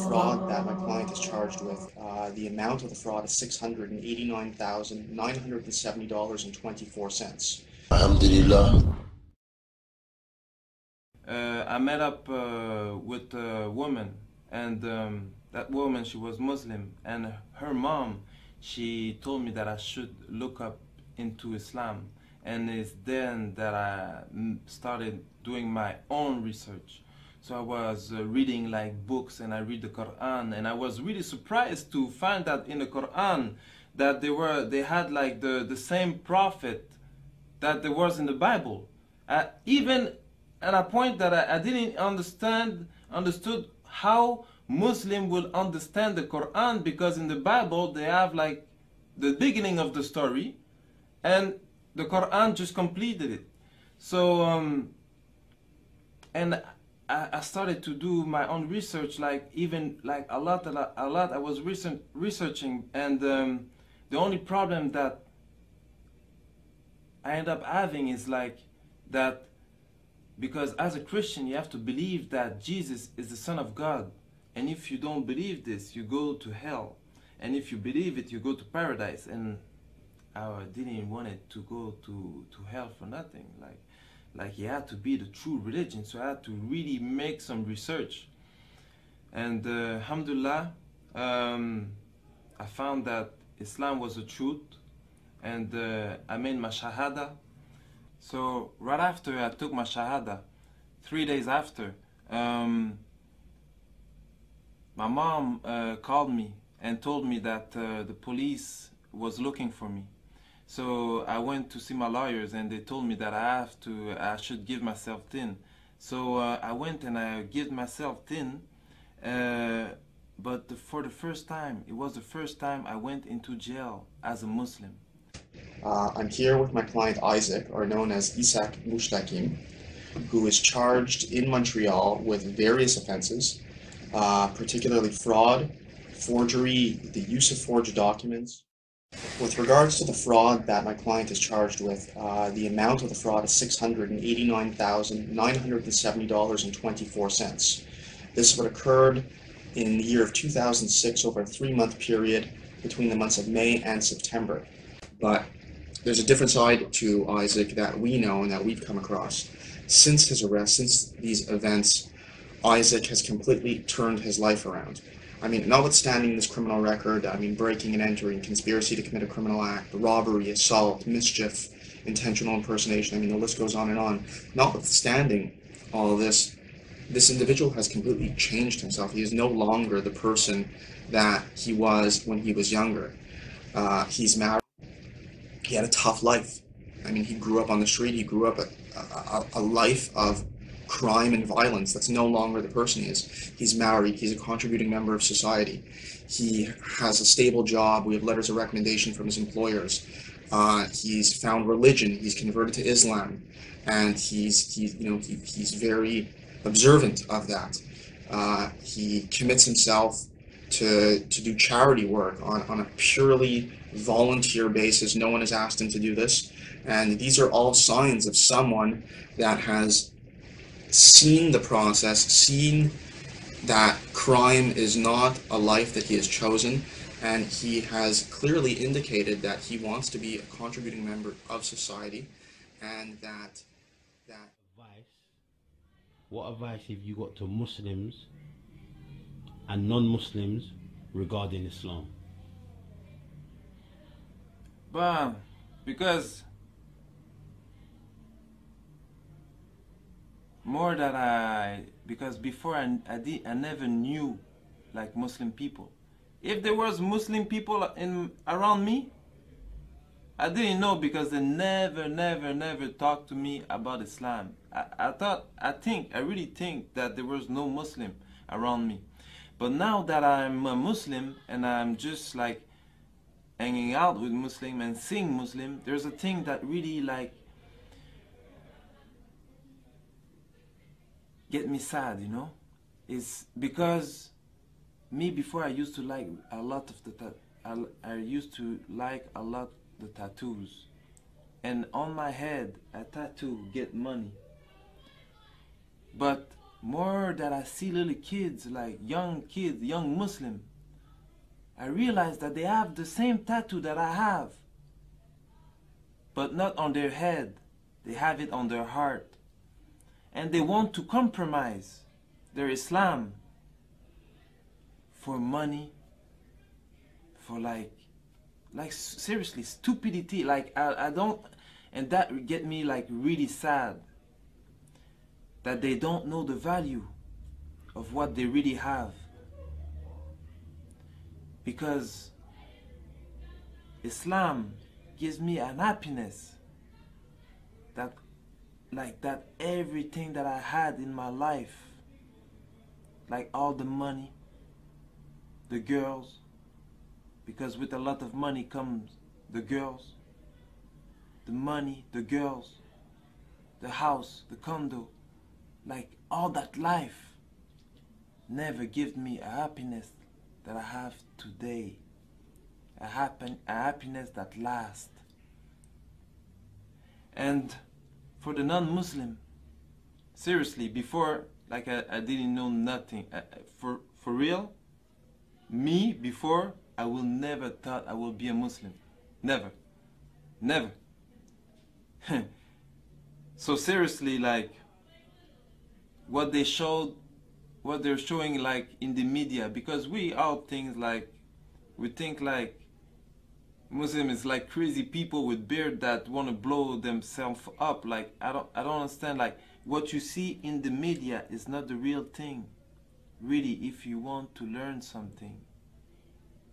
Fraud that my client is charged with. The amount of the fraud is $689,970.24. Alhamdulillah. I met up with a woman, and that woman, she was Muslim, and her mom, she told me that I should look up into Islam, and it's then that I started doing my own research. So I was reading like books, and I read the Quran, and I was really surprised to find that in the Quran that they had like the same prophet that there was in the Bible. Even at a point that I didn't understood how Muslim will understand the Quran, because in the Bible they have like the beginning of the story, and the Quran just completed it. So and I started to do my own research, like even like a lot. I was researching, and the only problem that I end up having is like that, because as a Christian you have to believe that Jesus is the Son of God, and if you don't believe this, you go to hell, and if you believe it, you go to paradise. And I didn't want it to go to hell for nothing. Like it had to be the true religion, so I had to really make some research. And alhamdulillah, I found that Islam was the truth, and I made my shahada. So right after I took my shahada, 3 days after, my mom called me and told me that the police was looking for me. So I went to see my lawyers, and they told me that I should give myself tin. So I went and I gave myself tin, but for the first time, it was the first time I went into jail as a Muslim. I'm here with my client Isaac, or known as Isak Mushtakim, who is charged in Montreal with various offenses, particularly fraud, forgery, the use of forged documents. With regards to the fraud that my client is charged with, the amount of the fraud is $689,970.24. This would occurred in the year of 2006 over a 3-month period between the months of May and September. But there's a different side to Isaac that we know and that we've come across. Since his arrest, since these events, Isaac has completely turned his life around. I mean, notwithstanding this criminal record, I mean, breaking and entering, conspiracy to commit a criminal act, robbery, assault, mischief, intentional impersonation, I mean, the list goes on and on. Notwithstanding all of this, this individual has completely changed himself. He is no longer the person that he was when he was younger. He's married. He had a tough life. I mean, he grew up on the street. He grew up a life of crime and violence. That's no longer the person he is. He's married. He's a contributing member of society. He has a stable job. We have letters of recommendation from his employers. He's found religion. He's converted to Islam, and he's very observant of that. He commits himself to do charity work on a purely volunteer basis. No one has asked him to do this, and these are all signs of someone that has seen the process, seen that crime is not a life that he has chosen, and he has clearly indicated that he wants to be a contributing member of society, and that what advice have you got to Muslims and non-Muslims regarding Islam? But because before I never knew like Muslim people. If there was Muslim people around me, I didn't know because they never talked to me about Islam. I really think that there was no Muslim around me. But now that I'm a Muslim and I'm just like hanging out with Muslim and seeing Muslim, there's a thing that really like get me sad, you know? It's because me before I used to like a lot of the I used to like a lot the tattoos, and on my head a tattoo get money. But more that I see little kids, like young kids, young Muslim, I realize that they have the same tattoo that I have, but not on their head. They have it on their heart, and they want to compromise their Islam for money, for like seriously stupidity. Like I don't, and that get me like really sad that they don't know the value of what they really have, because Islam gives me an happiness that like that everything that I had in my life, like all the money, the girls, because with a lot of money comes the girls, the money, the girls, the house, the condo, like all that life never give me a happiness that I have today, a happiness that lasts. And for the non-Muslim, seriously, before, like I didn't know nothing. For real, me before, I will never thought I will be a Muslim. Never. Never. So seriously, like what they're showing like in the media, because we all things like, we think like Muslim is like crazy people with beard that want to blow themselves up. Like I don't understand. Like what you see in the media is not the real thing. Really, if you want to learn something,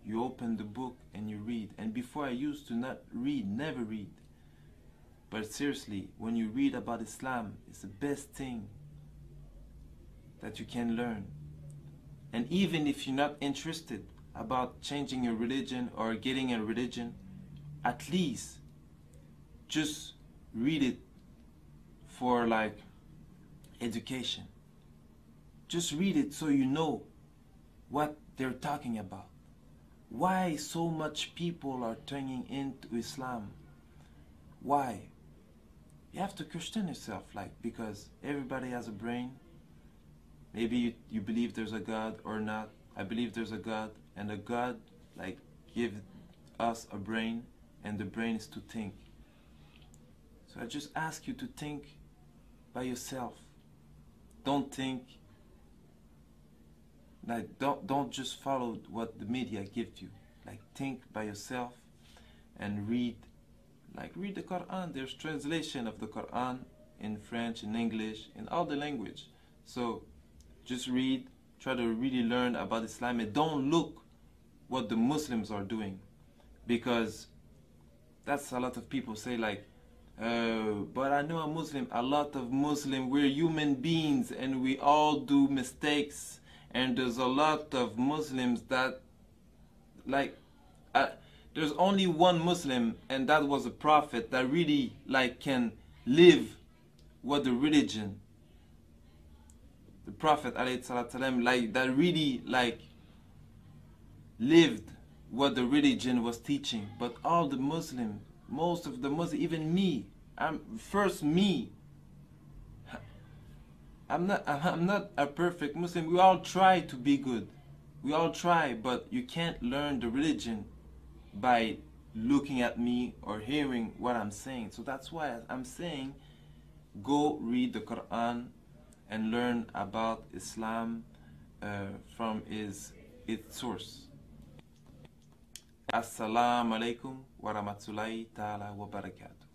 you open the book and you read. And before I used to not read, never read. But seriously, when you read about Islam, it's the best thing that you can learn. And even if you're not interested about changing your religion or getting a religion, at least just read it for like education. Just read it so you know what they're talking about. Why so much people are turning into Islam? Why? You have to question yourself, like, because everybody has a brain. Maybe you believe there's a God or not. I believe there's a God, and a God like give us a brain, and the brain is to think. So I just ask you to think by yourself. Don't think like don't just follow what the media gives you. Like think by yourself and read. Like read the Quran. There's translation of the Quran in French, in English, in all the language. So just read, try to really learn about Islam, and don't look what the Muslims are doing, because that's a lot of people say like, but I know a Muslim. A lot of Muslim, we're human beings and we all do mistakes, and there's a lot of Muslims that like there's only one Muslim, and that was a prophet that really like can live what the religion, the Prophet ﷺ, like that really like lived what the religion was teaching. But all the Muslims, most of the Muslims, even me, I'm not a perfect Muslim. We all try to be good. We all try, but you can't learn the religion by looking at me or hearing what I'm saying. So that's why I'm saying go read the Quran and learn about Islam from its source. Assalamu alaikum wa rahmatullahi ta'ala wa barakatuh.